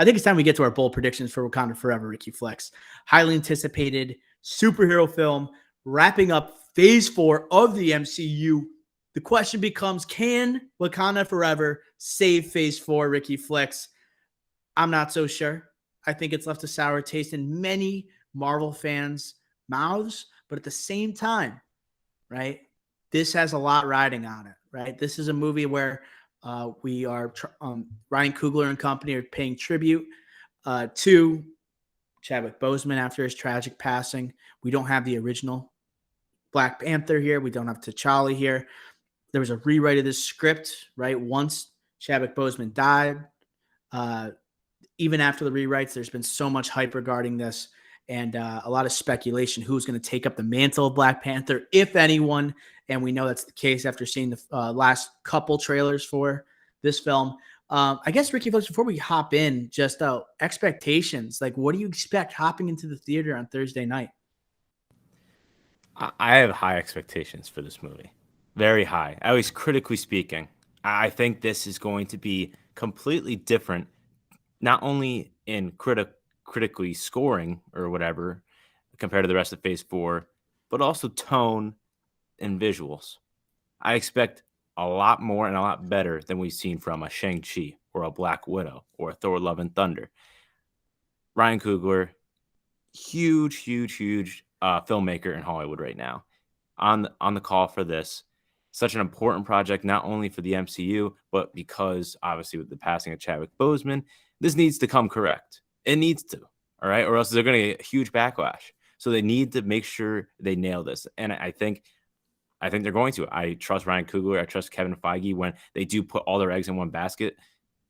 I think it's time we get to our bold predictions for Wakanda Forever, Ricky Flex. Highly anticipated superhero film, wrapping up Phase 4 of the MCU. The question becomes, can Wakanda Forever save Phase 4, Ricky Flex? I'm not so sure. I think it's left a sour taste in many Marvel fans' mouths, but at the same time, right, this has a lot riding on it, right? This is a movie where we are Ryan Coogler and company are paying tribute to Chadwick Boseman after his tragic passing. We don't have the original Black Panther here. We don't have T'Challa here. There was a rewrite of this script, right? Once Chadwick Boseman died, even after the rewrites, there's been so much hype regarding this and a lot of speculation who's going to take up the mantle of Black Panther, if anyone. And we know that's the case after seeing the last couple trailers for this film. I guess, Ricky, before we hop in, just expectations. Like, what do you expect hopping into the theater on Thursday night? I have high expectations for this movie. Very high. At least critically speaking. I think this is going to be completely different, not only in critically scoring or whatever compared to the rest of Phase 4, but also tone and visuals. I expect a lot more and a lot better than we've seen from a Shang-Chi or a Black Widow or a Thor Love and Thunder. Ryan Coogler, huge filmmaker in Hollywood right now, on the call for this. Such an important project, not only for the MCU, but because obviously with the passing of Chadwick Boseman, this needs to come correct. It needs to, all right, or else they're going to get a huge backlash. So they need to make sure they nail this, and I think they're going to. I trust Ryan Coogler. I trust Kevin Feige. When they do put all their eggs in one basket,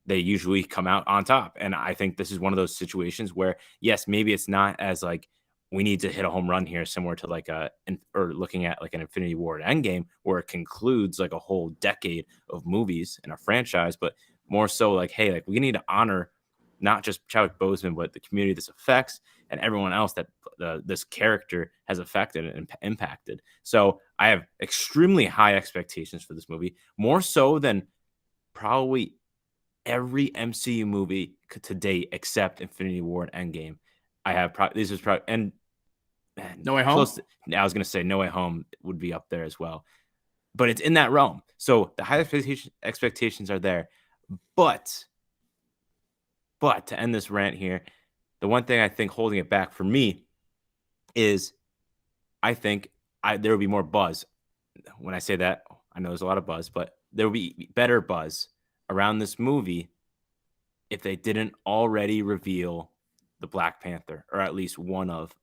they usually come out on top. And I think this is one of those situations where, yes, maybe it's not as like we need to hit a home run here, similar to like or looking at like an Infinity War Endgame, where it concludes like a whole decade of movies in a franchise, but more so like, hey, like we need to honor not just Chadwick Boseman, but the community this affects and everyone else that this character has affected and impacted. So I have extremely high expectations for this movie, more so than probably every MCU movie to date except Infinity War and Endgame. I have this is probably and No Way Home. I was going to say No Way Home would be up there as well, but it's in that realm. So the high expectations are there, but to end this rant here, the one thing I think holding it back for me is I think there will be more buzz. When I say that, I know there's a lot of buzz, but there will be better buzz around this movie if they didn't already reveal the Black Panther, or at least one of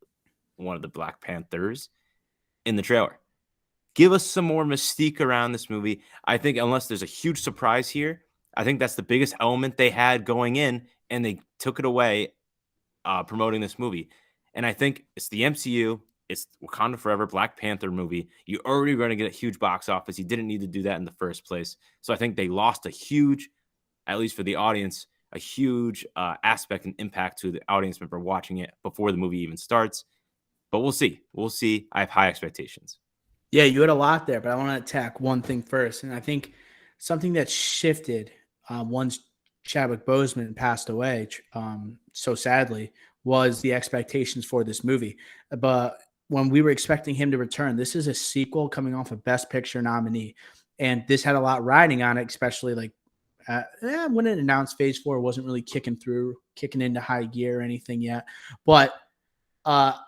the Black Panthers in the trailer. Give us some more mystique around this movie. I think unless there's a huge surprise here, I think that's the biggest element they had going in, and they took it away promoting this movie. And I think it's the MCU. It's Wakanda Forever, Black Panther movie. You're already going to get a huge box office. You didn't need to do that in the first place. So I think they lost a huge, at least for the audience, a huge aspect and impact to the audience member watching it before the movie even starts. But we'll see. We'll see. I have high expectations. Yeah, you had a lot there, but I want to attack one thing first. And I think something that shifted once Chadwick Boseman passed away, so sadly, was the expectations for this movie. But when we were expecting him to return, this is a sequel coming off a Best Picture nominee. And this had a lot riding on it, especially like when it announced Phase 4, it wasn't really kicking into high gear or anything yet. But I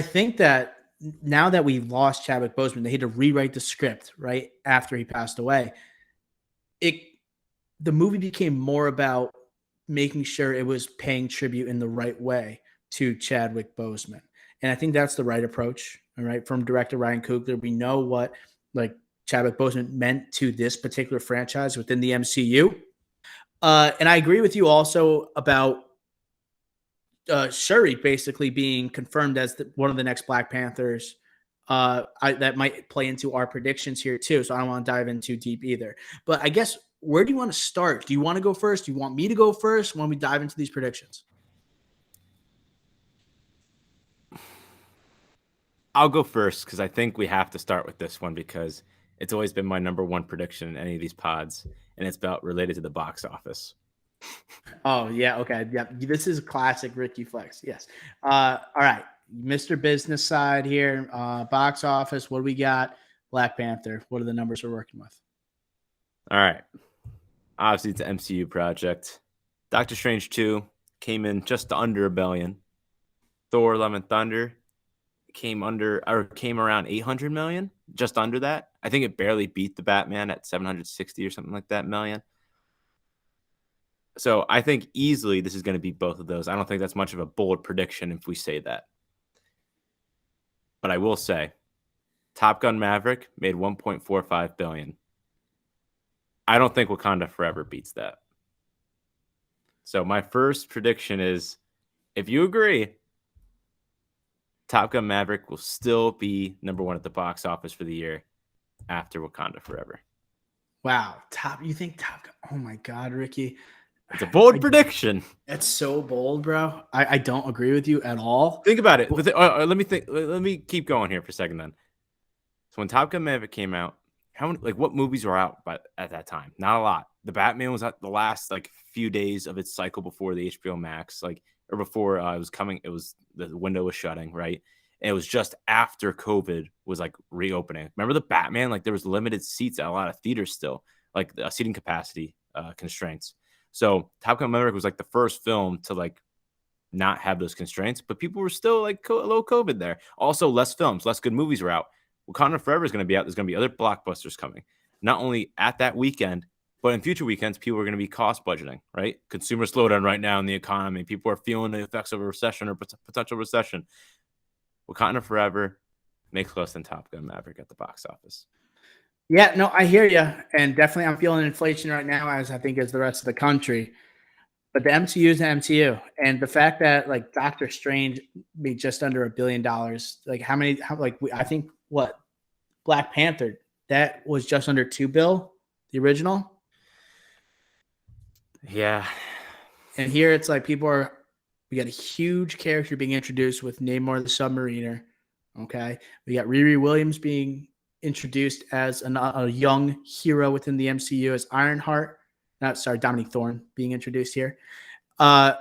think that now that we've lost Chadwick Boseman, they had to rewrite the script right after he passed away. The movie became more about making sure it was paying tribute in the right way to Chadwick Boseman. And I think that's the right approach. All right. From director Ryan Coogler, we know what like Chadwick Boseman meant to this particular franchise within the MCU. And I agree with you also about Shuri basically being confirmed as one of the next Black Panthers. That might play into our predictions here too. So I don't want to dive in too deep either. But I guess, where do you want to start? Do you want to go first? Do you want me to go first when we dive into these predictions? I'll go first because I think we have to start with this one because it's always been my number one prediction in any of these pods, and it's about related to the box office. Oh yeah, okay, yeah. This is a classic Ricky Flex. Yes. All right, Mr. Business side here. Box office. What do we got? Black Panther. What are the numbers we're working with? All right. Obviously, it's an MCU project. Doctor Strange 2 came in just under a billion. Thor: Love and Thunder came around 800 million, just under that. I think it barely beat the Batman at 760 or something like that million. So I think easily this is going to be both of those. I don't think that's much of a bold prediction if we say that. But I will say Top Gun Maverick made 1.45 billion. I don't think Wakanda Forever beats that. So my first prediction is, if you agree, Top Gun Maverick will still be number one at the box office for the year after Wakanda Forever. Wow, you think Top Gun? Oh my God, Ricky. It's a bold prediction. That's so bold, bro. I don't agree with you at all. Think about it. Let me think. Let me keep going here for a second then. So when Top Gun Maverick came out, what movies were out at that time? Not a lot. The Batman was at the last few days of its cycle before the HBO Max, or before it was coming. It was the window was shutting, right? And it was just after COVID was reopening. Remember the Batman? There was limited seats at a lot of theaters still, seating capacity constraints. So Top Gun Maverick was the first film to not have those constraints, but people were still low COVID there. Also, less films, less good movies were out. Wakanda Forever is going to be out. There's going to be other blockbusters coming, not only at that weekend, but in future weekends. People are going to be cost budgeting, right? Consumer slowdown right now in the economy. People are feeling the effects of a recession or potential recession. Wakanda Forever makes less than Top Gun Maverick at the box office. Yeah, no, I hear you. And definitely I'm feeling inflation right now, as I think as the rest of the country. But the MCU is the MCU. And the fact that Doctor Strange made just under $1 billion, I think Black Panther, that was just under $2 billion, the original. Yeah. And here it's we got a huge character being introduced with Namor the Submariner. Okay. We got Riri Williams being introduced as a young hero within the MCU as Ironheart. Dominic Thorne being introduced here. And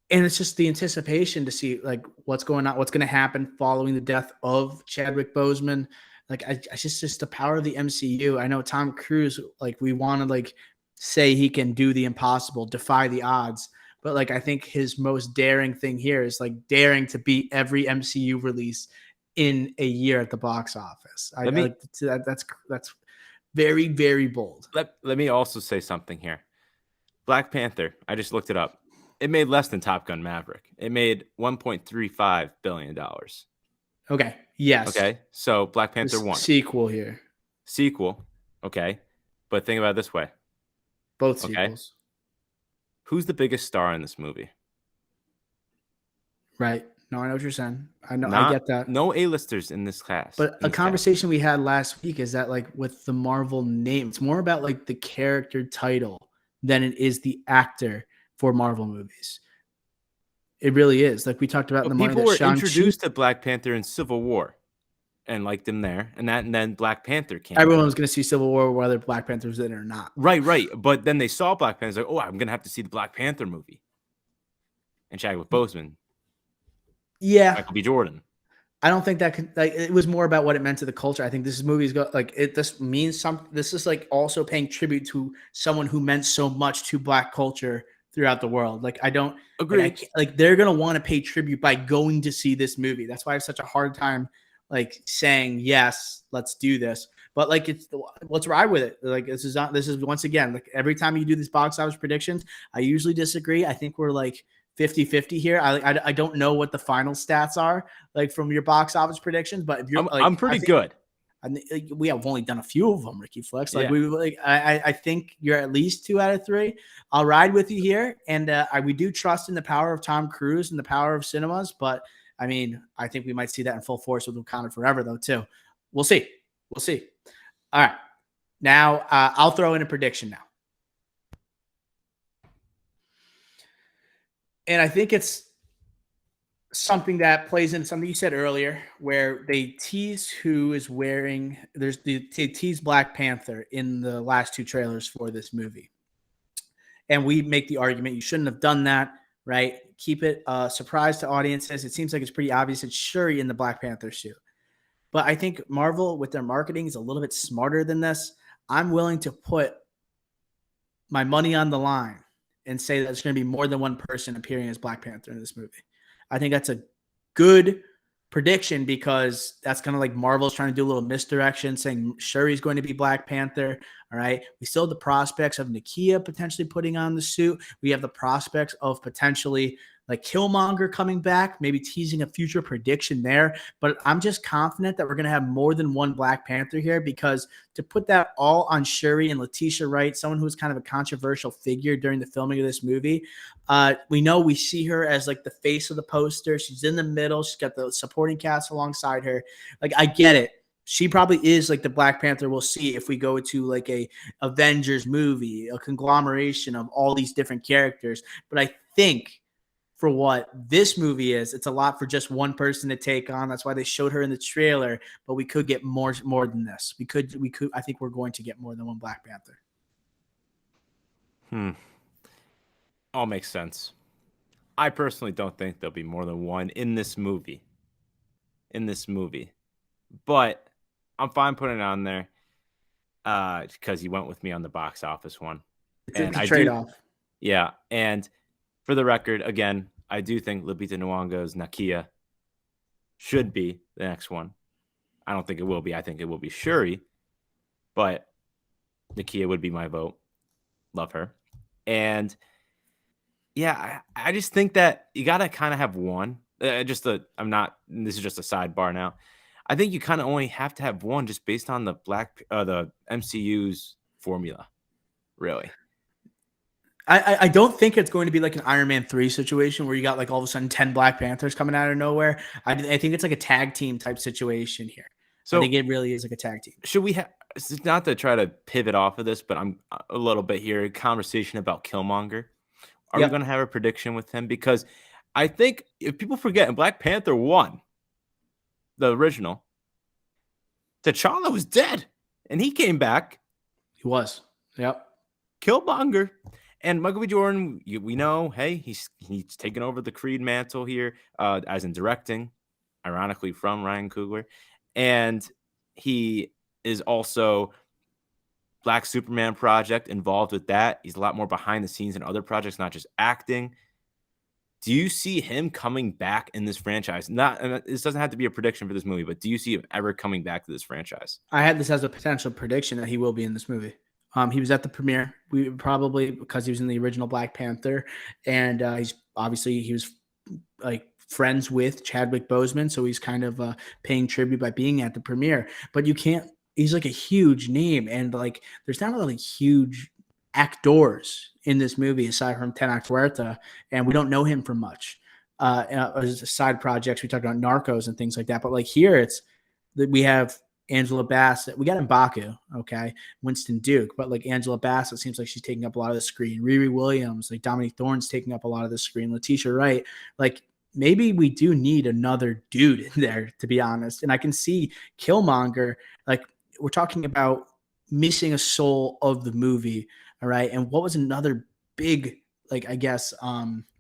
it's just the anticipation to see what's going on, what's going to happen following the death of Chadwick Boseman. I just the power of the MCU. I know Tom Cruise, we want to say he can do the impossible, defy the odds. But I think his most daring thing here is daring to beat every MCU release in a year at the box office. That's very, very bold. Let me also say something here. Black Panther, I just looked it up. It made less than Top Gun Maverick. It made $1.35 billion. Okay. Yes. Okay. So Black Panther won. Sequel here. Sequel. Okay. But think about it this way. Both sequels. Who's the biggest star in this movie? Right. No, I know what you're saying. I get that. No A-listers in this cast. But a conversation we had last week is that with the Marvel name, it's more about the character title than it is the actor for Marvel movies. It really is. We talked about in the morning. People were introduced to Black Panther in Civil War and liked him there. And then Black Panther came. Everyone was going to see Civil War whether Black Panther was in it or not. Right. But then they saw Black Panther. Oh, I'm going to have to see the Black Panther movie. And Chadwick Boseman. Yeah. Michael B. Jordan. I don't think that it was more about what it meant to the culture. I think this movie's got this means something. This is also paying tribute to someone who meant so much to Black culture throughout the world. I don't agree. They're going to want to pay tribute by going to see this movie. That's why I have such a hard time saying, yes, let's do this. But let's ride with it. This is once again, every time you do these box office predictions, I usually disagree. I think we're 50-50 here. I don't know what the final stats are from your box office predictions, but if you're I'm pretty good. We have only done a few of them, Ricky Flex. Yeah. I think you're at least 2 out of 3. I'll ride with you here, and we do trust in the power of Tom Cruise and the power of cinemas. But I think we might see that in full force with Wakanda Forever, though. Too. We'll see. All right, now I'll throw in a prediction now, and I think it's something that plays into something you said earlier, where they tease who is wearing. They tease Black Panther in the last 2 trailers for this movie, And we make the argument you shouldn't have done that, right? Keep it a surprise to audiences. It seems like it's pretty obvious it's Shuri in the Black Panther suit. But I think Marvel, with their marketing, is a little bit smarter than this. I'm willing to put my money on the line and say that there's going to be more than one person appearing as Black Panther in this movie. I think that's a good prediction because that's kind of like Marvel's trying to do a little misdirection, saying Shuri's going to be Black Panther. All right. We still have the prospects of Nakia potentially putting on the suit. We have the prospects of potentially like Killmonger coming back, maybe teasing a future prediction there. But I'm just confident that we're going to have more than one Black Panther here, because to put that all on Shuri and Letitia Wright, someone who's kind of a controversial figure during the filming of this movie, we see her as like the face of the poster. She's in the middle. She's got the supporting cast alongside her. Like, I get it. She probably is like the Black Panther we'll see if we go to like a Avengers movie, a conglomeration of all these different characters. But I think for what this movie is, it's a lot for just one person to take on. That's why they showed her in the trailer, but we could get more than this. We could, I think we're going to get more than one Black Panther. All makes sense. I personally don't think there'll be more than one in this movie. But I'm fine putting it on there because you went with me on the box office one. It's a trade-off. Yeah, and for the record, again, I do think Lupita Nyong'o's Nakia should be the next one. I don't think it will be. I think it will be Shuri, but Nakia would be my vote. Love her. And yeah, I just think that you got to kind of have one. This is just a sidebar now. I think you kind of only have to have one just based on the the MCU's formula, really. I don't think it's going to be like an Iron Man 3 situation where you got like all of a sudden 10 Black Panthers coming out of nowhere. I think it's like a tag team type situation here. So I think it really is like a tag team. Should we have, not to try to pivot off of this, but I'm a little bit here, conversation about Killmonger. Are we going to have a prediction with him? Because I think if people forget, in Black Panther 1, the original, T'Challa was dead and he came back. He was. Yep. Killmonger. And Michael B. Jordan, we know, hey, he's taken over the Creed mantle here, as in directing, ironically from Ryan Coogler. And he is also Black Superman project involved with that. He's a lot more behind the scenes in other projects, not just acting. Do you see him coming back in this franchise? This doesn't have to be a prediction for this movie, but do you see him ever coming back to this franchise? I had this as a potential prediction that he will be in this movie. He was at the premiere. We probably because he was in the original Black Panther, and he was like friends with Chadwick Boseman, so he's kind of paying tribute by being at the premiere. But you can't. He's like a huge name, and like there's not really huge actors in this movie aside from Tenoch Huerta, and we don't know him from much. As side projects, we talked about Narcos and things like that. But like here, it's that we have Angela Bassett. We got M'Baku, okay, Winston Duke, but like Angela Bassett seems like she's taking up a lot of the screen. Riri Williams, like Dominique Thorne's taking up a lot of the screen. Letitia Wright, like maybe we do need another dude in there, to be honest. And I can see Killmonger, like we're talking about missing a soul of the movie, all right. And what was another big, like I guess,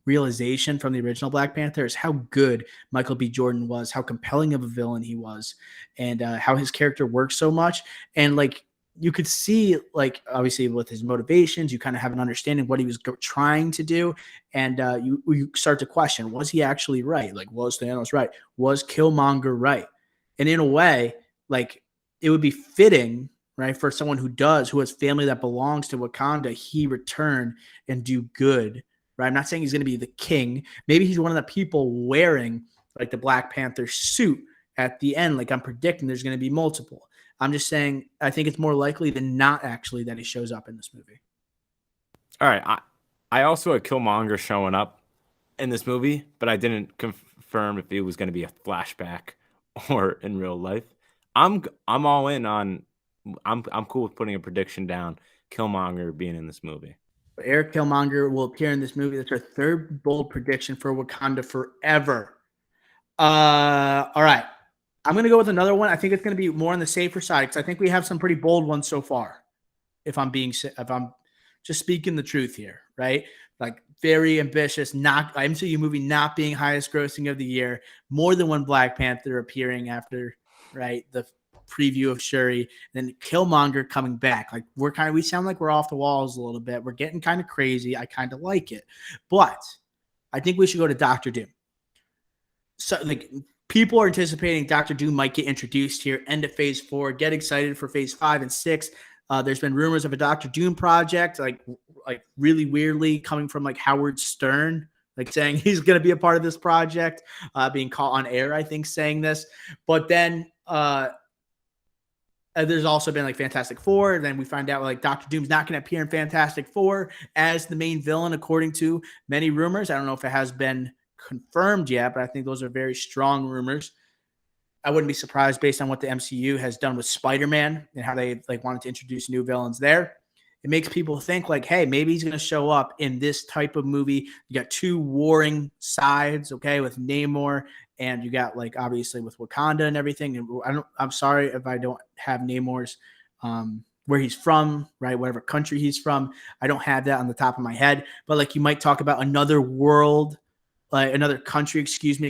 realization from the original Black Panther is how good Michael B. Jordan was, how compelling of a villain he was, and how his character works so much. And like you could see, like obviously with his motivations, you kind of have an understanding of what he was trying to do, and you start to question: was he actually right? Like, was Thanos right? Was Killmonger right? And in a way, like it would be fitting, right, for someone who has family that belongs to Wakanda, he return and do good. Right. I'm not saying he's going to be the king. Maybe he's one of the people wearing like the Black Panther suit at the end. Like I'm predicting there's going to be multiple. I'm just saying I think it's more likely than not actually that he shows up in this movie. All right. I also had Killmonger showing up in this movie, but I didn't confirm if it was going to be a flashback or in real life. I'm all in on. I'm cool with putting a prediction down. Killmonger being in this movie. Eric Killmonger will appear in this movie. That's our third bold prediction for Wakanda Forever. All right. I'm going to go with another one. I think it's going to be more on the safer side because I think we have some pretty bold ones so far. If I'm just speaking the truth here, right? Like very ambitious, not MCU movie not being highest grossing of the year, more than one Black Panther appearing after, right, the preview of Shuri, and then Killmonger coming back. Like we sound like we're off the walls a little bit. We're getting kind of crazy. I kind of like it, but I think we should go to Doctor Doom. So like people are anticipating Doctor Doom might get introduced here. End of Phase 4. Get excited for Phase 5 and 6. There's been rumors of a Doctor Doom project, like really weirdly coming from like Howard Stern, like saying he's going to be a part of this project, being caught on air, I think, saying this. But then there's also been like Fantastic Four. Then we find out like Doctor Doom's not going to appear in Fantastic Four as the main villain, according to many rumors. I don't know if it has been confirmed yet, but I think those are very strong rumors. I wouldn't be surprised based on what the MCU has done with Spider-Man and how they like wanted to introduce new villains there. It makes people think like, hey, maybe he's going to show up in this type of movie. You got two warring sides, okay, with Namor, and you got like obviously with Wakanda and everything. And I'm sorry if I don't have Namor's where he's from, right? Whatever country he's from. I don't have that on the top of my head. But like you might talk about another world, like another country,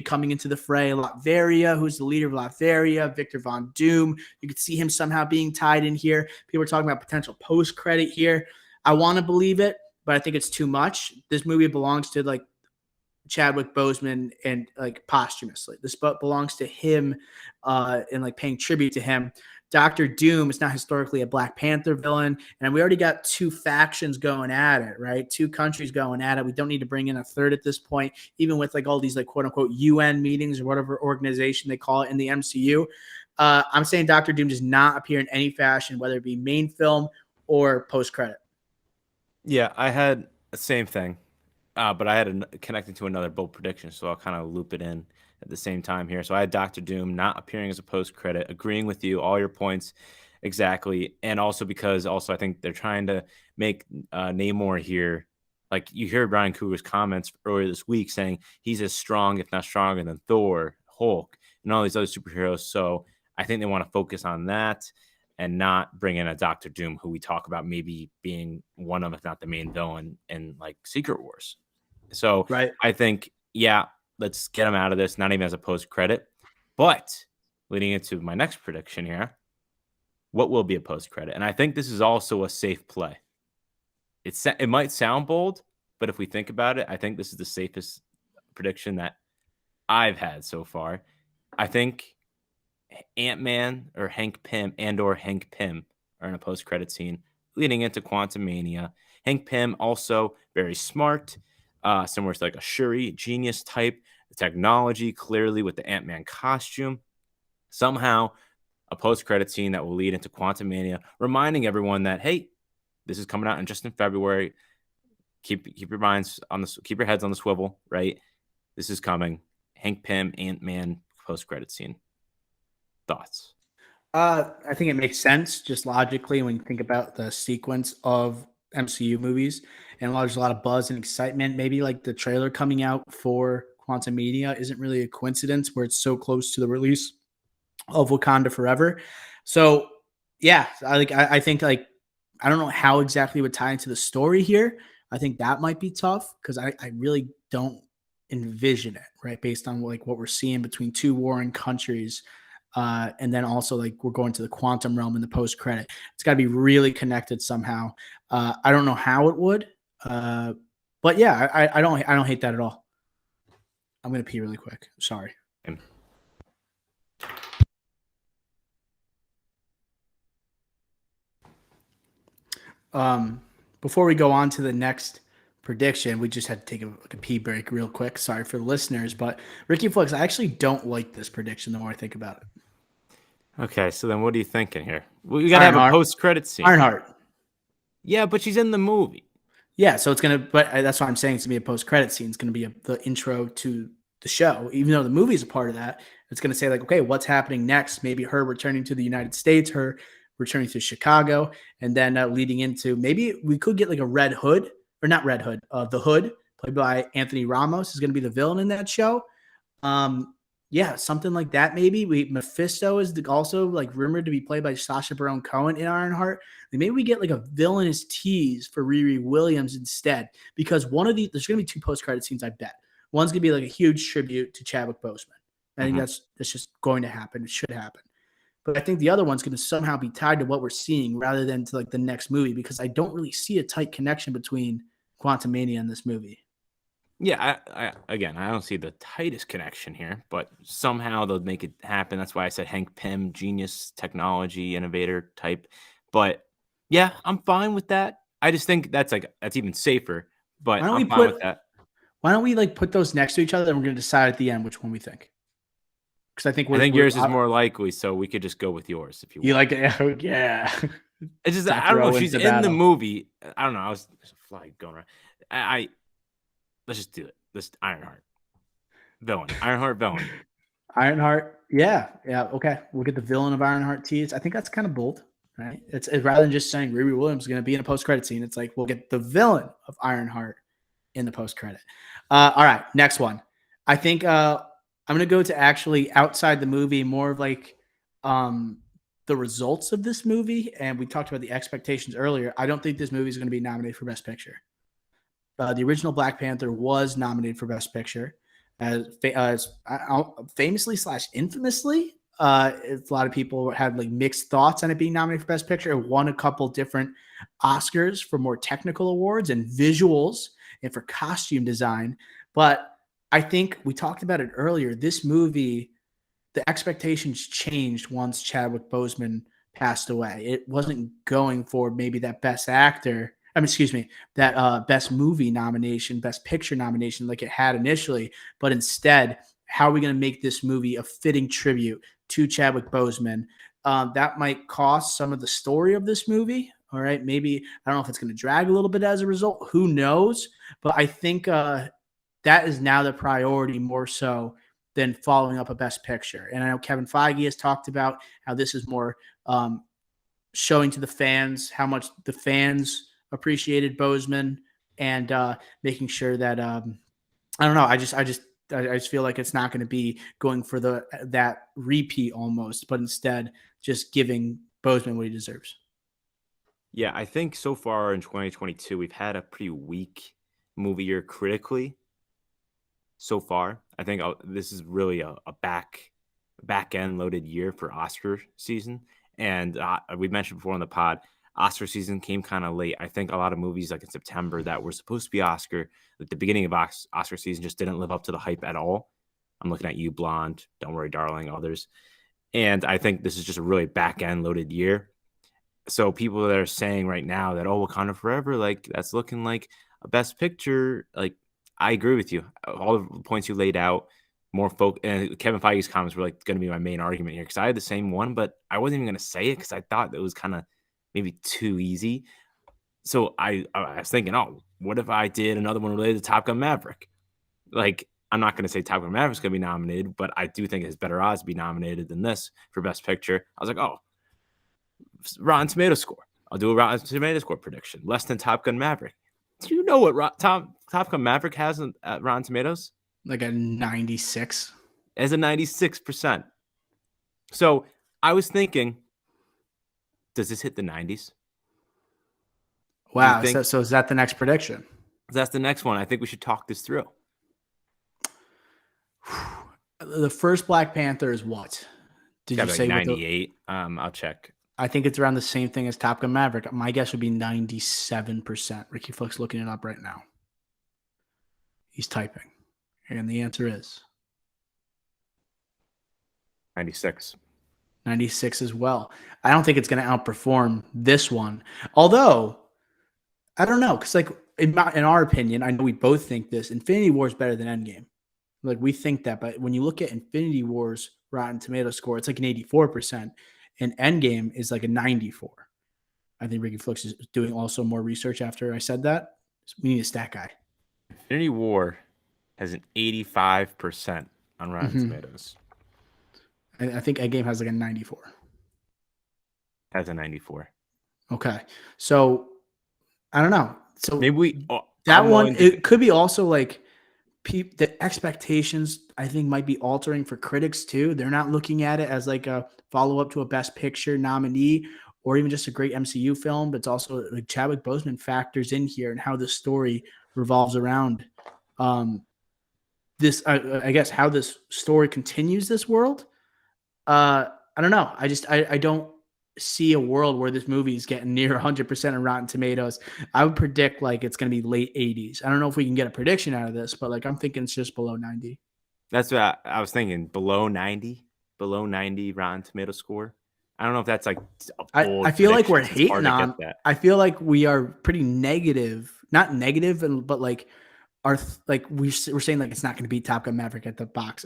coming into the fray. Latveria, who's the leader of Latveria, Victor Von Doom. You could see him somehow being tied in here. People are talking about potential post-credit here. I want to believe it, but I think it's too much. This movie belongs to like Chadwick Boseman and like posthumously. This belongs to him and like paying tribute to him. Doctor Doom is not historically a Black Panther villain, and we already got two factions going at it, right? Two countries going at it. We don't need to bring in a third at this point, even with like all these like quote unquote UN meetings or whatever organization they call it in the MCU. I'm saying Doctor Doom does not appear in any fashion, whether it be main film or post credit. Yeah, I had the same thing, but I had connected to another bold prediction, so I'll kind of loop it in at the same time here. So I had Doctor Doom not appearing as a post credit, agreeing with you, all your points exactly, and also because I think they're trying to make Namor here. Like you heard Ryan Coogler's comments earlier this week saying he's as strong, if not stronger, than Thor, Hulk, and all these other superheroes. So I think they want to focus on that and not bring in a Doctor Doom who we talk about maybe being one of, if not the main villain in like Secret Wars. So right. I think, yeah, let's get him out of this, not even as a post credit. But leading into my next prediction here, what will be a post credit? And I think this is also a safe play. It might sound bold, but if we think about it, I think this is the safest prediction that I've had so far. I think Ant-Man or Hank Pym are in a post credit scene leading into Quantumania. Hank Pym also very smart. Similar to like a Shuri genius type technology, clearly with the Ant-Man costume. Somehow, a post-credit scene that will lead into Quantumania, reminding everyone that hey, this is coming out in February. Keep your minds on this. Keep your heads on the swivel. Right, this is coming. Hank Pym, Ant-Man post-credit scene. Thoughts? I think it makes sense just logically when you think about the sequence of MCU movies, and there's a lot of buzz and excitement. Maybe like the trailer coming out for Quantumania isn't really a coincidence where it's so close to the release of Wakanda Forever. So yeah, I think like I don't know how exactly it would tie into the story here. I think that might be tough because I really don't envision it, right? Based on like what we're seeing between two warring countries. And then also like we're going to the quantum realm in the post credit. It's got to be really connected somehow. I don't know how it would, but yeah, I don't hate that at all. I'm gonna pee really quick. Sorry. Before we go on to the next prediction, we just had to take a pee break real quick. Sorry for the listeners, but Ricky Flex, I actually don't like this prediction the more I think about it. Okay, so then what are you thinking here? We got to have a post-credit scene. Ironheart. Yeah, but she's in the movie. Yeah, so it's going to – but that's why I'm saying it's going to be a post-credit scene. It's going to be the intro to the show. Even though the movie is a part of that, it's going to say like, okay, what's happening next? Maybe her returning to the United States, her returning to Chicago, and then leading into maybe we could get like a Red Hood – or not Red Hood, the Hood, played by Anthony Ramos, is going to be the villain in that show. Yeah, something like that. Maybe Mephisto is also like rumored to be played by Sacha Baron Cohen in Ironheart. Maybe we get like a villainous tease for Riri Williams instead, because there's going to be two post credit scenes. I bet one's going to be like a huge tribute to Chadwick Boseman. I think that's just going to happen. It should happen. But I think the other one's going to somehow be tied to what we're seeing rather than to like the next movie, because I don't really see a tight connection between Quantumania and this movie. Yeah, I don't see the tightest connection here, but somehow they'll make it happen. That's why I said Hank Pym, genius, technology, innovator type. But yeah, I'm fine with that. I just think that's even safer. But I'm fine with that. Why don't we like put those next to each other and we're going to decide at the end which one we think? Because I think yours is more likely, so we could just go with yours if you want. You like it? Yeah. It's just I don't know. She's in the movie. I don't know. I was there's a fly going around. Let's just do it. This Ironheart villain. Ironheart villain. Ironheart. Yeah. Okay. We'll get the villain of Ironheart teased. I think that's kind of bold, right? It's rather than just saying Riri Williams is going to be in a post-credit scene. It's like we'll get the villain of Ironheart in the post-credit. All right. Next one. I think I'm going to go to actually outside the movie, more of like the results of this movie. And we talked about the expectations earlier. I don't think this movie is going to be nominated for Best Picture. The original Black Panther was nominated for Best Picture, as famously / infamously. A lot of people had like mixed thoughts on it being nominated for Best Picture. It won a couple different Oscars for more technical awards and visuals and for costume design. But I think we talked about it earlier. This movie, the expectations changed once Chadwick Boseman passed away. It wasn't going for maybe that Best Actor. That Best Movie nomination, Best Picture nomination like it had initially. But instead, how are we going to make this movie a fitting tribute to Chadwick Boseman? That might cost some of the story of this movie. All right. Maybe, I don't know if it's going to drag a little bit as a result. Who knows? But I think that is now the priority more so than following up a Best Picture. And I know Kevin Feige has talked about how this is more showing to the fans how much the fans appreciated Boseman, and making sure that I don't know. I just feel like it's not going to be going for that repeat almost, but instead just giving Boseman what he deserves. Yeah, I think so far in 2022 we've had a pretty weak movie year critically. So far, I think this is really a back end loaded year for Oscar season, and we mentioned before on the pod. Oscar season came kind of late. I think a lot of movies like in September that were supposed to be Oscar, at the beginning of Oscar season, just didn't live up to the hype at all. I'm looking at you, Blonde, Don't Worry, Darling, others. And I think this is just a really back-end loaded year. So people that are saying right now that, oh, Wakanda Forever, like that's looking like a Best Picture, like I agree with you. All the points you laid out, and Kevin Feige's comments were like going to be my main argument here because I had the same one, but I wasn't even going to say it because I thought it was kind of maybe too easy. So I was thinking, oh, what if I did another one related to Top Gun Maverick? Like, I'm not going to say Top Gun Maverick's going to be nominated, but I do think it has better odds to be nominated than this for Best Picture. I was like, oh, Rotten Tomato score. I'll do a Rotten Tomato score prediction. Less than Top Gun Maverick. Do you know what Top Gun Maverick has at Rotten Tomatoes? Like a 96. As a 96%. So I was thinking, does this hit the 90s? Wow. So is that the next prediction? That's the next one. I think we should talk this through. The first Black Panther is what? Did you say 98? I'll check. I think it's around the same thing as Top Gun Maverick. My guess would be 97%. Ricky Flick's looking it up right now. He's typing. And the answer is 96. 96 as well. I don't think it's going to outperform this one. Although, I don't know. Because, like, in our opinion, I know we both think this. Infinity War is better than Endgame. Like, we think that. But when you look at Infinity War's Rotten Tomato score, it's like an 84%. And Endgame is like a 94. I think Ricky Flicks is doing also more research after I said that. We need a stat guy. Infinity War has an 85% on Rotten Tomatoes. I think Endgame has like a 94. Has a 94. Okay. So, I don't know. So maybe it could be also like the expectations I think might be altering for critics too. They're not looking at it as like a follow up to a Best Picture nominee or even just a great MCU film, but it's also like Chadwick Boseman factors in here and how the story revolves around um, this. I guess how this story continues this world. I don't know. I don't see a world where this movie is getting near 100% of Rotten Tomatoes. I would predict like it's going to be late 80s. I don't know if we can get a prediction out of this, but like I'm thinking it's just below 90. That's what I was thinking. Below 90 Rotten Tomato score. I don't know if that's like a bold I feel like we're prediction. It's hard hating to get on. that. I feel like we are pretty negative, not negative, but like like we're saying like it's not going to beat Top Gun Maverick at the box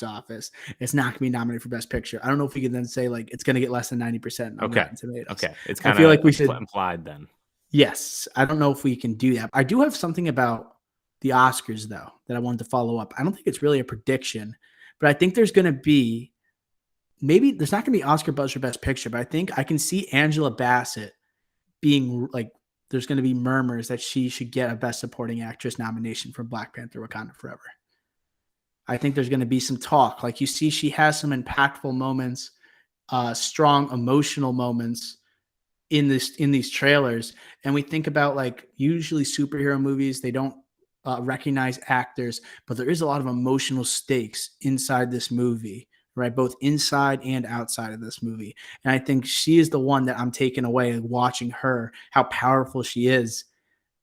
office. It's not going to be nominated for Best Picture. I don't know if we can then say like it's going to get less than 90% on Rotten Tomatoes. Okay, it's I kind feel of like we should implied then. Yes, I don't know if we can do that. I do have something about the Oscars though that I wanted to follow up. I don't think it's really a prediction, but I think there's going to be maybe there's not going to be Oscar buzz for Best Picture, but I think I can see Angela Bassett being like there's going to be murmurs that she should get a Best Supporting Actress nomination for Black Panther Wakanda Forever. I think there's going to be some talk. Like you see, she has some impactful moments, strong emotional moments in these trailers. And we think about like usually superhero movies, they don't recognize actors, but there is a lot of emotional stakes inside this movie, right? Both inside and outside of this movie. And I think she is the one that I'm taking away watching her, how powerful she is.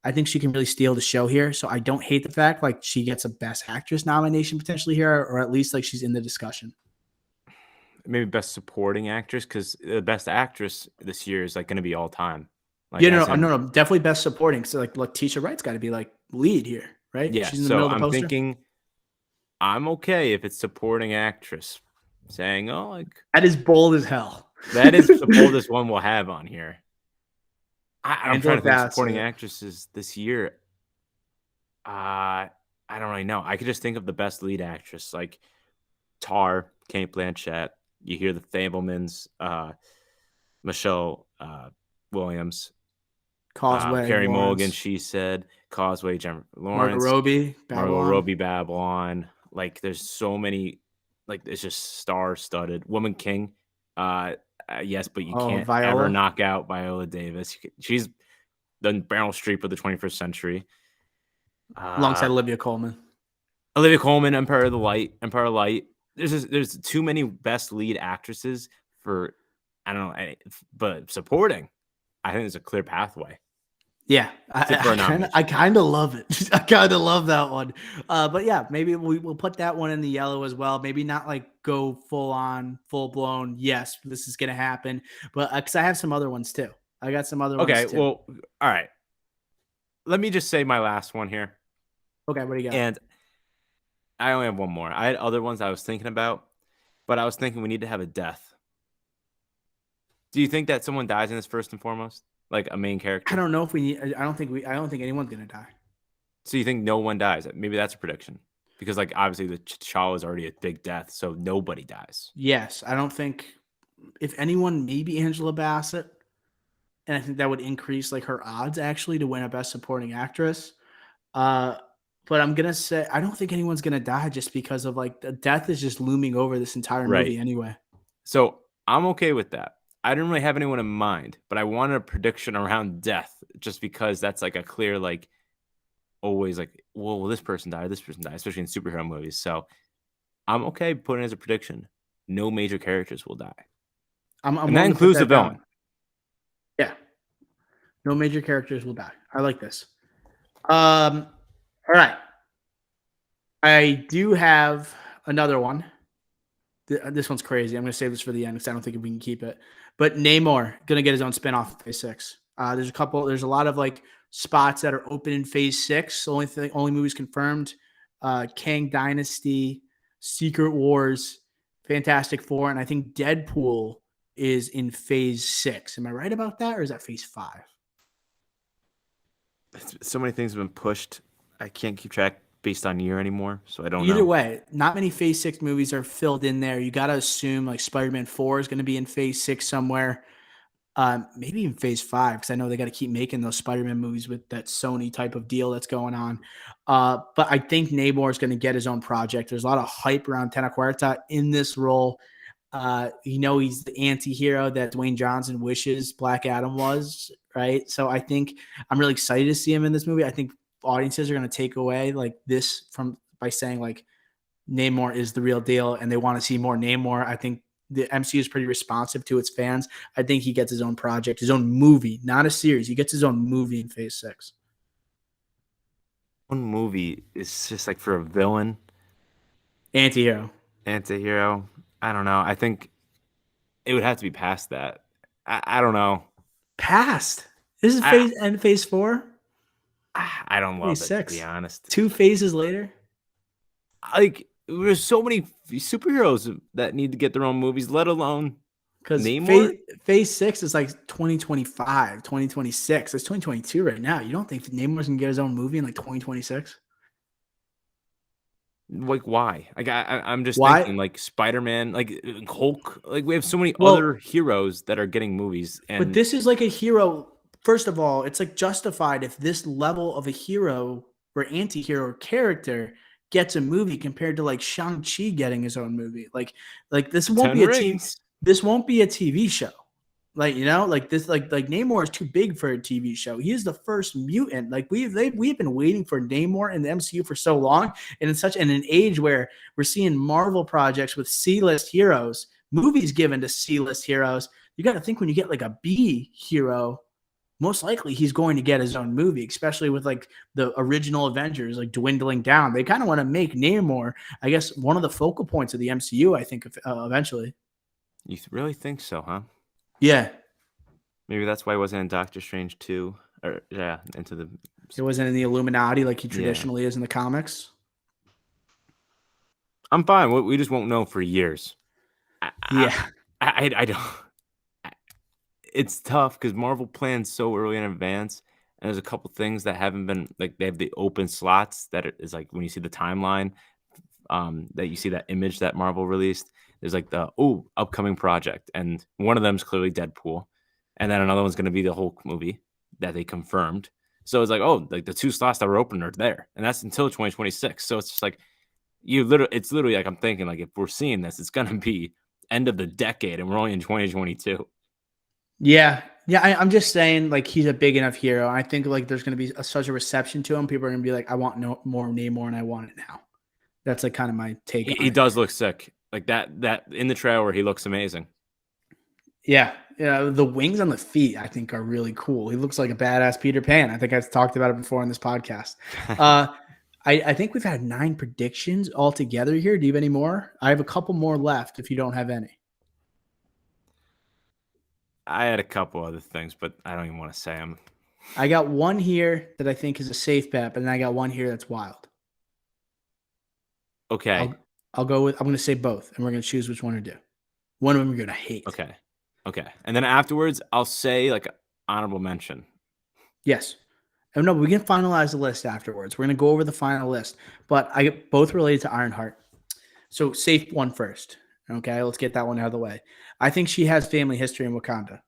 I think she can really steal the show here. So I don't hate the fact like she gets a Best Actress nomination potentially here, or at least like she's in the discussion. Maybe Best Supporting Actress, because the Best Actress this year is like going to be all time. Like, Yeah, no, definitely Best Supporting. So like Letitia Wright's got to be like lead here, right? Yeah, She's in the middle of the I'm poster. thinking I'm okay if it's Supporting Actress. Saying, oh, like that is bold as hell. That is the boldest one we'll have on here. I'm trying to think of supporting actresses this year. I don't really know. I could just think of the best lead actress, like Tar, Kate Blanchett. You hear the Fabelmans, Michelle Williams, Causeway, Carey Lawrence. Mulligan. She said Causeway, Jennifer Lawrence, Margot Robbie, Babylon. Like, there's so many. Like, it's just star-studded. Woman King. Yes, but you can't ever knock out Viola Davis. She's the Meryl Streep of the 21st century. Alongside Olivia Colman, Empire of Light. There's too many best lead actresses for, I don't know, but supporting, I think there's a clear pathway. Yeah, I kind of love it. I kind of love that one. But yeah, maybe we'll put that one in the yellow as well. Maybe not like go full blown. Yes, this is gonna happen. But because I have some other ones too. I got some other ones too. Okay, well, all right. Let me just say my last one here. Okay, what do you got? And I only have one more. I had other ones I was thinking about, but I was thinking we need to have a death. Do you think that someone dies in this first and foremost? Like a main character? I don't know if we need. I don't think anyone's gonna die. So you think no one dies? Maybe that's a prediction, because like obviously the T'Challa is already a big death, so nobody dies. Yes, I don't think. If anyone, maybe Angela Bassett, and I think that would increase like her odds actually to win a Best Supporting Actress. But I'm gonna say I don't think anyone's gonna die just because of like the death is just looming over this entire movie anyway. So I'm okay with that. I didn't really have anyone in mind, but I wanted a prediction around death just because that's like a clear, like, always like, well, will this person die? This person die, especially in superhero movies. So I'm okay putting it as a prediction. No major characters will die. And that includes the villain. Yeah. No major characters will die. I like this. All right. I do have another one. This one's crazy. I'm going to save this for the end because I don't think we can keep it. But Namor going to get his own spinoff in Phase 6. There's a lot of like spots that are open in Phase 6. Only movies confirmed: Kang Dynasty, Secret Wars, Fantastic Four, and I think Deadpool is in Phase 6. Am I right about that, or is that Phase 5? So many things have been pushed. I can't keep track based on year anymore, so I don't know. Either way, not many Phase 6 movies are filled in there. You got to assume like Spider-Man 4 is going to be in Phase 6 somewhere. Maybe in Phase 5, because I know they got to keep making those Spider-Man movies with that Sony type of deal that's going on. But I think Namor is going to get his own project. There's a lot of hype around Tenaquerta in this role. He's the anti-hero that Dwayne Johnson wishes Black Adam was, right? So I think I'm really excited to see him in this movie. I think audiences are going to take away like this from by saying like Namor is the real deal and they want to see more Namor. I think the MCU is pretty responsive to its fans. I think he gets his own project, his own movie, not a series. He gets his own movie in Phase 6. One movie is just like for a villain, Anti-hero. anti-hero. I don't know. I think it would have to be past that. I don't know. Past. This is I Phase 4, I don't love Phase it, to 6. be honest. 2 phases later. Like there's so many superheroes that need to get their own movies, let alone Because Namor. phase 6 is like 2025, 2026. It's 2022 right now. You don't think Namor's going to get his own movie in like 2026? Like why? Like I'm just Why? thinking like Spider-Man, like Hulk. Like we have so many other Well, heroes that are getting movies, but and this is like a hero. First of all, it's like justified if this level of a hero or anti-hero character gets a movie compared to like Shang-Chi getting his own movie. Like this won't Ten be a TV Rings. this won't be a TV show. Like this like Namor is too big for a TV show. He is the first mutant. Like we've been waiting for Namor in the MCU for so long, and in an age where we're seeing Marvel projects with C-list heroes, movies given to C-list heroes. You got to think when you get like a B hero, most likely he's going to get his own movie, especially with like the original Avengers like dwindling down. They kind of want to make Namor, I guess, one of the focal points of the MCU. I think eventually. You really think so, huh? Yeah, Maybe that's why he wasn't in Doctor Strange 2 or yeah, into the it wasn't in the Illuminati like he yeah. traditionally is in the comics. I'm fine. We just won't know for years. I I Yeah, I don't. It's tough because Marvel plans so early in advance, and there's a couple things that haven't been like they have the open slots is like when you see the timeline, that you see that image that Marvel released. There's like the upcoming project, and one of them is clearly Deadpool, and then another one's going to be the Hulk movie that they confirmed. So it's like like the two slots that were open are there, and that's until 2026. So it's just like it's literally like I'm thinking like if we're seeing this, it's going to be end of the decade, and we're only in 2022. yeah. I'm just saying, like he's a big enough hero. I think like there's going to be such a reception to him. People are going to be like, I want no more Namor, and I want it now. That's like kind of my take on He it. does look sick. Like that in the trailer, he looks amazing. Yeah, the wings on the feet I think are really cool. He looks like a badass Peter Pan. I think I've talked about it before on this podcast. Uh, I think we've had 9 predictions altogether here. Do you have any more? I have a couple more left if you don't have any. I had a couple other things, but I don't even want to say them. I got one here that I think is a safe bet, but then I got one here that's wild. Okay. I'm going to say both, and we're going to choose which one to do. One of them you're going to hate. Okay. And then afterwards, I'll say like honorable mention. Yes. Oh, no, we can finalize the list afterwards. We're going to go over the final list, but I get both related to Ironheart. So safe one first. Okay, let's get that one out of the way. I think she has family history in Wakanda.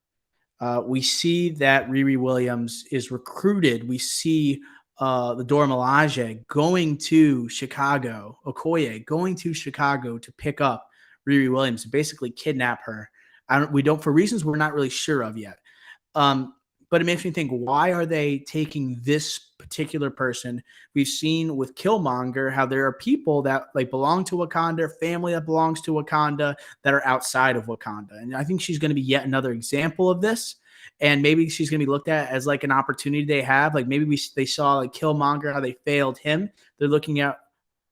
We see that Riri Williams is recruited. We see the Dora Milaje going to Chicago, Okoye going to Chicago to pick up Riri Williams, to basically kidnap her. We don't, for reasons we're not really sure of yet. But it makes me think, why are they taking this particular person? We've seen with Killmonger how there are people that like belong to Wakanda, family that belongs to Wakanda, that are outside of Wakanda. And I think she's going to be yet another example of this. And maybe she's going to be looked at as like an opportunity they have. Like maybe they saw like Killmonger, how they failed him. They're looking at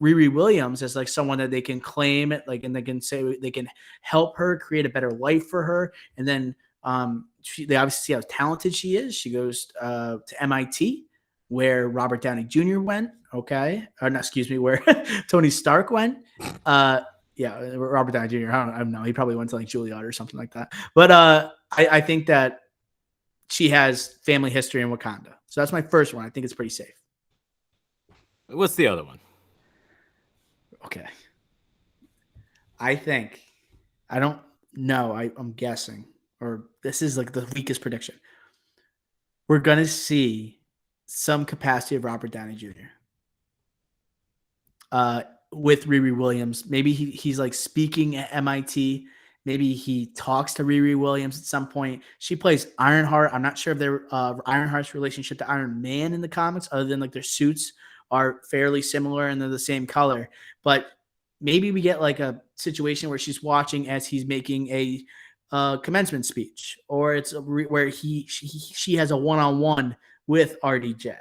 Riri Williams as like someone that they can claim it, like, and they can say they can help her create a better life for her. And then they obviously see how talented she is. She goes to MIT, where Robert Downey Jr. went. Okay, or not, excuse me, where Tony Stark went. Yeah, Robert Downey Jr. I don't know. He probably went to like Juilliard or something like that. But I think that she has family history in Wakanda. So that's my first one. I think it's pretty safe. What's the other one? Okay. I don't know. I'm guessing. or this is like the weakest prediction. We're gonna see some capacity of Robert Downey Jr. With Riri Williams. Maybe he's like speaking at MIT. Maybe he talks to Riri Williams at some point. She plays Ironheart. I'm not sure if their Ironheart's relationship to Iron Man in the comics, other than like their suits are fairly similar and they're the same color. But maybe we get like a situation where she's watching as he's making a commencement speech, or it's where she has a one-on-one with RDJ.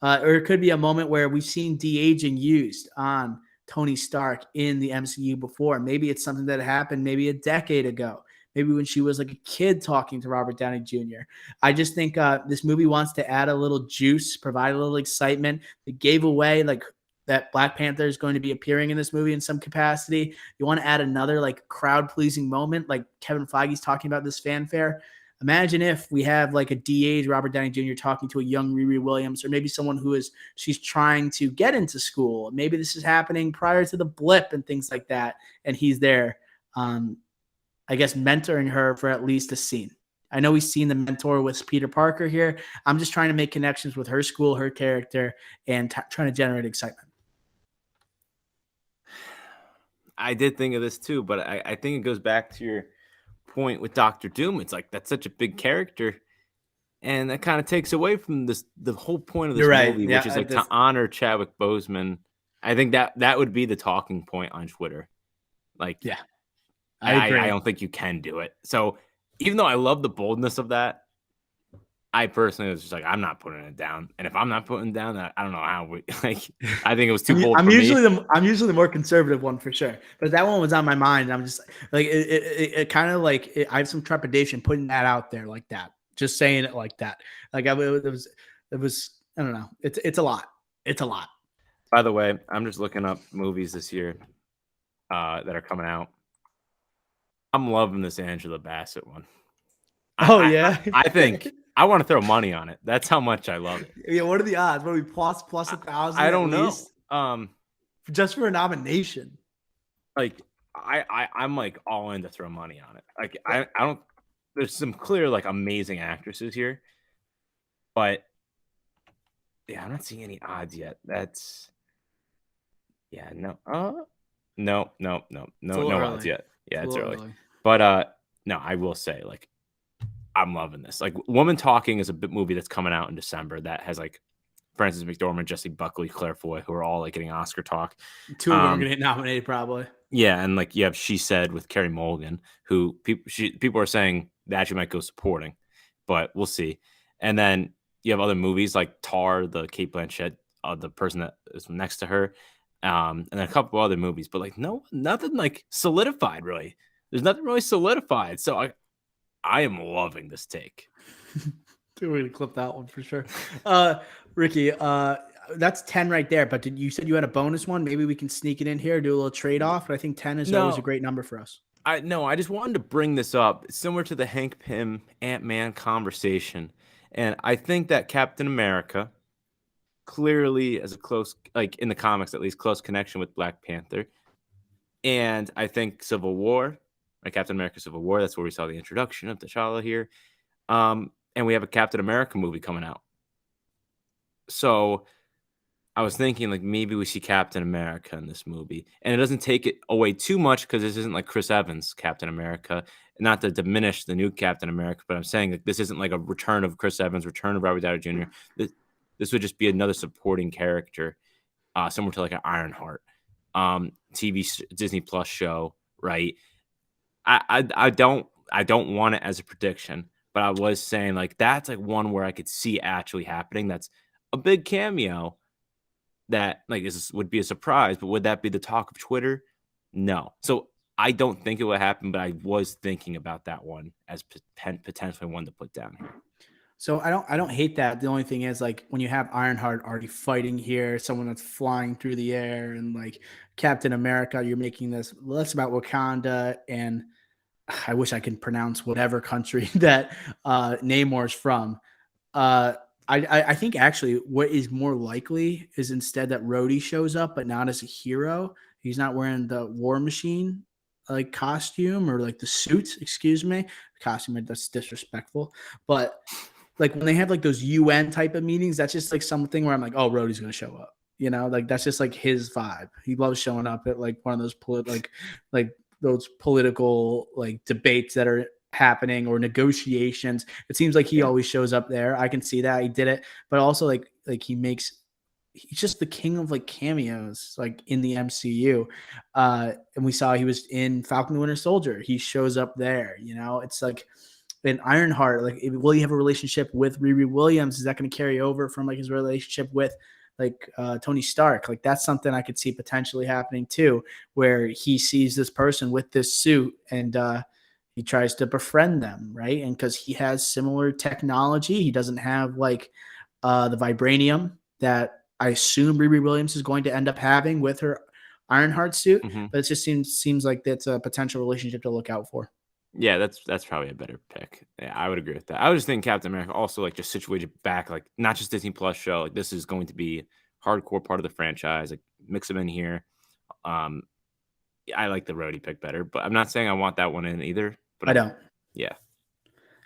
Or it could be a moment where we've seen de-aging used on Tony Stark in the MCU before. Maybe it's something that happened maybe a decade ago. Maybe when she was like a kid talking to Robert Downey Jr. I just think this movie wants to add a little juice, provide a little excitement. It gave away like that Black Panther is going to be appearing in this movie in some capacity. You want to add another like crowd-pleasing moment, like Kevin Feige's talking about this fanfare. Imagine if we have like a de-age Robert Downey Jr. talking to a young Riri Williams, or maybe someone she's trying to get into school. Maybe this is happening prior to the blip and things like that. And he's there, I guess, mentoring her for at least a scene. I know we've seen the mentor with Peter Parker here. I'm just trying to make connections with her school, her character, and trying to generate excitement. I did think of this too, but I think it goes back to your point with Doctor Doom. It's like that's such a big character, and that kind of takes away from the whole point of this movie, which is like to honor Chadwick Boseman. I think that would be the talking point on Twitter. Like, yeah, I don't think you can do it. So even though I love the boldness of that, I personally was just like, I'm not putting it down. And if I'm not putting it down, I don't know how we like. I think it was too bold. I'm usually the more conservative one for sure, but that one was on my mind. I'm just like it kind of like I have some trepidation putting that out there like that, just saying it like that. Like it was I don't know. It's a lot. It's a lot. By the way, I'm just looking up movies this year that are coming out. I'm loving this Angela Bassett one. Yeah, I think. I want to throw money on it. That's how much I love it. Yeah, what are the odds? What are we plus 1,000? I don't know. Just for a nomination. Like I'm like all in to throw money on it. Like I don't. There's some clear like amazing actresses here, but yeah, I'm not seeing any odds yet. That's no. No odds yet. Yeah, it's early. But no, I will say like. I'm loving this. Like, Woman Talking is a movie that's coming out in December that has like Frances McDormand, Jessie Buckley, Claire Foy, who are all like getting Oscar talk. Two of them are going to get nominated, probably. Yeah, and like you have She Said with Carey Mulligan, who people are saying that she might go supporting, but we'll see. And then you have other movies like Tar, the Cate Blanchett, the person that is next to her, and then a couple other movies, but like nothing like solidified really. There's nothing really solidified, so I am loving this take. We're going to clip that one for sure. Ricky, that's 10 right there. But you said you had a bonus one. Maybe we can sneak it in here, do a little trade-off. But I think 10 is always a great number for us. I just wanted to bring this up. It's similar to the Hank Pym Ant-Man conversation. And I think that Captain America clearly has a close, like in the comics at least, close connection with Black Panther. And I think Civil War, like Captain America Civil War, that's where we saw the introduction of T'Challa here. And we have a Captain America movie coming out. So I was thinking like maybe we see Captain America in this movie. And it doesn't take it away too much because this isn't like Chris Evans' Captain America. Not to diminish the new Captain America, but I'm saying like this isn't like a return of Chris Evans, return of Robert Downey Jr. This would just be another supporting character, similar to like an Ironheart TV Disney Plus show, right? I don't want it as a prediction, but I was saying like that's like one where I could see actually happening. That's a big cameo that like would be a surprise, but would that be the talk of Twitter? No. So I don't think it would happen, but I was thinking about that one as potentially one to put down here. So I don't hate that. The only thing is like when you have Ironheart already fighting here, someone that's flying through the air, and like Captain America, you're making this less about Wakanda, and I wish I could pronounce whatever country that Namor's from. I think actually what is more likely is instead that Rhodey shows up, but not as a hero. He's not wearing the War Machine like costume or like the suit, excuse me. Costume, that's disrespectful. But like when they have like those UN type of meetings, that's just like something where I'm like, oh, Rhodey's gonna show up. Like that's just like his vibe. He loves showing up at like one of those like those political like debates that are happening or negotiations. It seems like he Yeah. always shows up there. I can see that he did it, but also like he's just the king of like cameos like in the MCU. And we saw he was in Falcon the Winter Soldier. He shows up there. It's like an Ironheart. Like, will he have a relationship with Riri Williams? Is that going to carry over from like his relationship with like Tony Stark? Like that's something I could see potentially happening too, where he sees this person with this suit and he tries to befriend them, right? And because he has similar technology, he doesn't have like the vibranium that I assume Riri Williams is going to end up having with her Ironheart suit, Mm-hmm. but it just seems like that's a potential relationship to look out for. Yeah, that's probably a better pick. Yeah, I would agree with that. I was just thinking Captain America also like just situated back, like not just Disney Plus show. Like this is going to be hardcore part of the franchise. Like mix them in here. Um, I like the Rhodey pick better, but I'm not saying I want that one in either. But I don't. Yeah.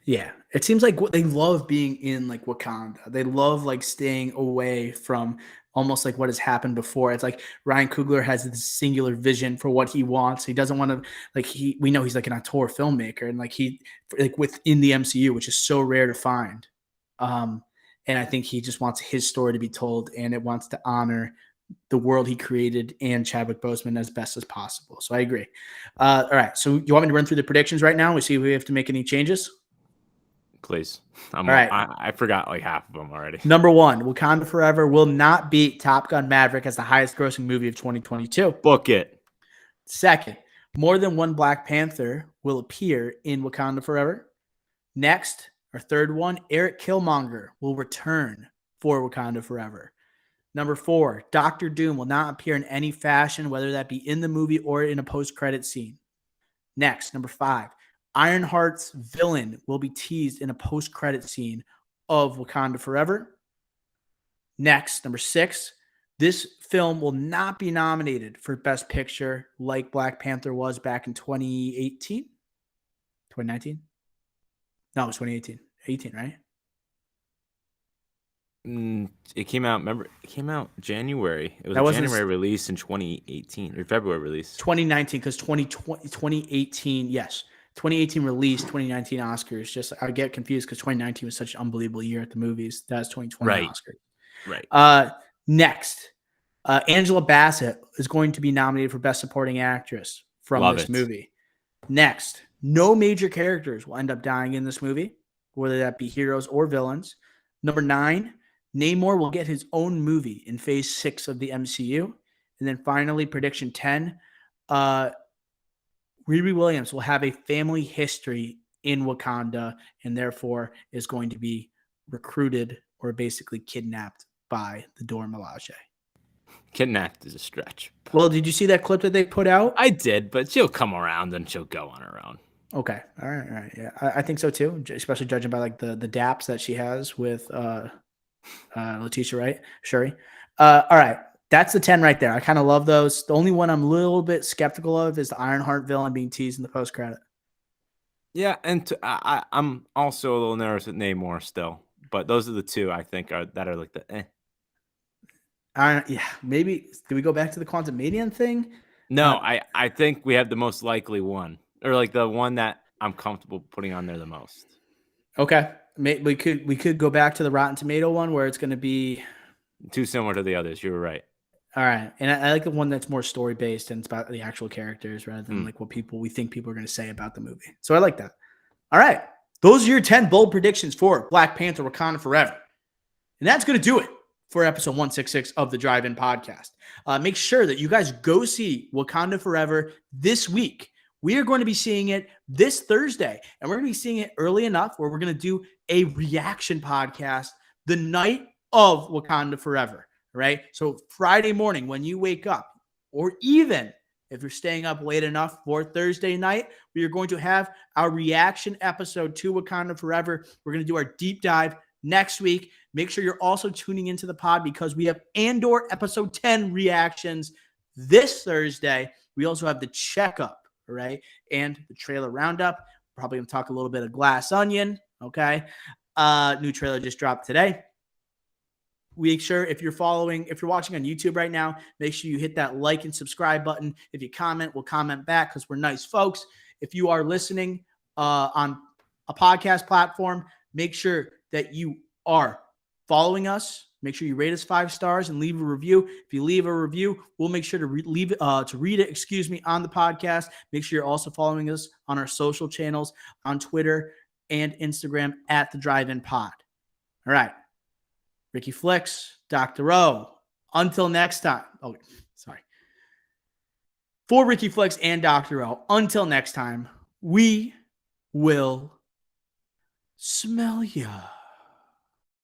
Yeah, it seems like they love being in like Wakanda. They love like staying away from almost like what has happened before. It's like Ryan Coogler has this singular vision for what he wants. He doesn't want to like we know he's like an auteur filmmaker and like he like within the MCU, which is so rare to find. And I think he just wants his story to be told, and it wants to honor the world he created and Chadwick Boseman as best as possible. So I agree. All right, so you want me to run through the predictions right now? We see if we have to make any changes. Please. All right. I forgot like half of them already. Number 1, Wakanda Forever will not beat Top Gun Maverick as the highest grossing movie of 2022. Book it. Second, more than one Black Panther will appear in Wakanda Forever. Next, our third one, Eric Killmonger will return for Wakanda Forever. Number 4, Doctor Doom will not appear in any fashion, whether that be in the movie or in a post-credit scene. Next, number 5, Ironheart's villain will be teased in a post-credit scene of Wakanda Forever. Next, number 6, this film will not be nominated for Best Picture like Black Panther was back in 2018? 2019? No, it was 2018. 18, right? It came out. Remember, it came out January. It was That a wasn't January release in 2018 or February release. 2019, because 2018, yes. 2018 release, 2019 Oscars. Just I get confused because 2019 was such an unbelievable year at the movies. That's 2020 Right. Oscars. Right. Next, Angela Bassett is going to be nominated for Best Supporting Actress from this movie. Next, no major characters will end up dying in this movie, whether that be heroes or villains. Number 9, Namor will get his own movie in Phase 6 of the MCU. And then finally, prediction 10, Riri Williams will have a family history in Wakanda and therefore is going to be recruited or basically kidnapped by the Dora Milaje. Kidnapped is a stretch. Well, did you see that clip that they put out? I did, but she'll come around and she'll go on her own. Okay. All right. Yeah. I think so too, especially judging by like the daps that she has with Letitia Wright, Shuri. All right. That's the 10 right there. I kind of love those. The only one I'm a little bit skeptical of is the Ironheart villain being teased in the post-credit. Yeah, and I'm also a little nervous with Namor still, but those are the two I think are like the eh. Yeah, maybe. Do we go back to the Quantumanian thing? No, I think we have the most likely one, or like the one that I'm comfortable putting on there the most. Okay, we could go back to the Rotten Tomato one where it's going to be too similar to the others. You were right. All right, and I like the one that's more story based and it's about the actual characters rather than like what we think people are going to say about the movie. So I like that. All right, those are your 10 bold predictions for Black Panther: Wakanda Forever, and that's going to do it for episode 166 of the Drive-In Podcast. Make sure that you guys go see Wakanda Forever this week. We are going to be seeing it this Thursday, and we're going to be seeing it early enough where we're going to do a reaction podcast the night of Wakanda Forever, right? So Friday morning when you wake up, or even if you're staying up late enough for Thursday night, we are going to have our reaction episode to Wakanda Forever. We're going to do our deep dive next week. Make sure you're also tuning into the pod because we have Andor episode 10 reactions this Thursday. We also have the checkup All right. And the trailer roundup. Probably going to talk a little bit of Glass Onion. Okay. New trailer just dropped today. Make sure if you're watching on YouTube right now, make sure you hit that like and subscribe button. If you comment, we'll comment back because we're nice folks. If you are listening on a podcast platform, make sure that you are following us. Make sure you rate us 5 stars and leave a review. If you leave a review, we'll make sure to read it on the podcast. Make sure you're also following us on our social channels on Twitter and Instagram at the Drive-In Pod. All right. Ricky Flicks, Dr. O. Until next time. Oh, sorry. For Ricky Flicks and Dr. O, until next time, we will smell ya.